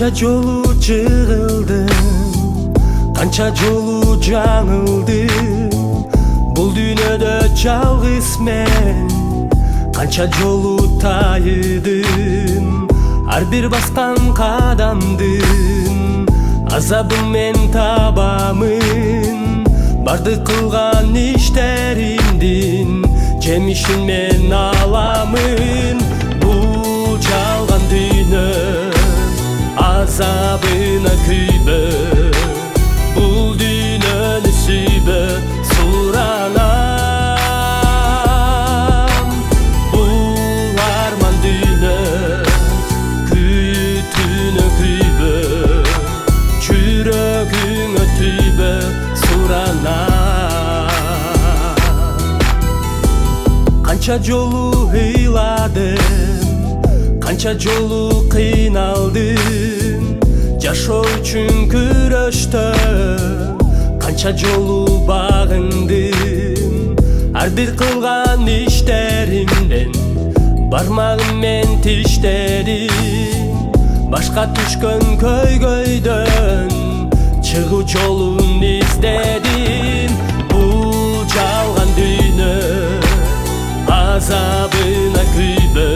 Kança жолу жығылдым, kança жолу жаңылдым. Бұл дүниеде жалғыз мен, kança жолу тайыдым. Ар бир баскан кадамдын азабын мен табамын. Бардык кылган иштеримдин жемишин мен аламын. Бул жалган дүйнө azabına kıybe, bul dünyanı sübe suranam. Bul arman dünya kütüne kıybe, çürögüne tübe suranam. Kança жолу hıyladım, kança жолу кыйналдым. Жашоо үчүн күрөштө канча жолу багындым. Ар бир кылган иштеримден бармагым мен тиштедим. Башка түшкөн көйгөйдөн чыгуу жолун издедим. Бул жалган дүйнө азабына күйбө,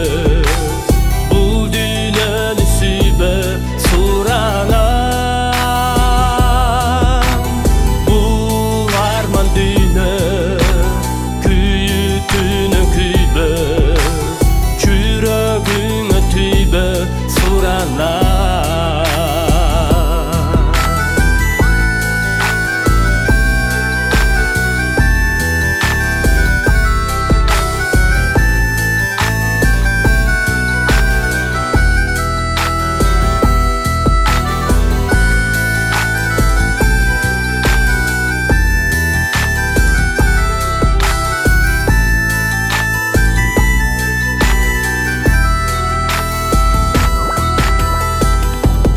бул дүйнөнү сүйбө суранам. Бул арман дүйнө күйүтүнө күйбө, жүрөгүңө түйбө суранам.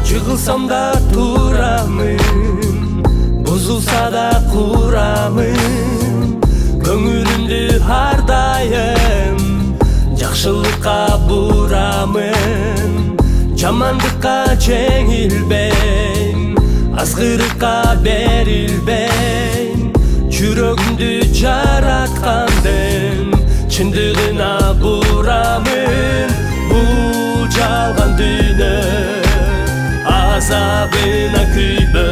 Yıkılsam da turamın, bozulsa da kuramın. Көңүлүмдү har dayım жакшылыкка бурамын. Жамандыкка жеңилбейм, азгырыкка берилбейм. Жүрөгүмдү жараткандын чындыгына бурамын. Бул жалган дүйнө azabına kıybe,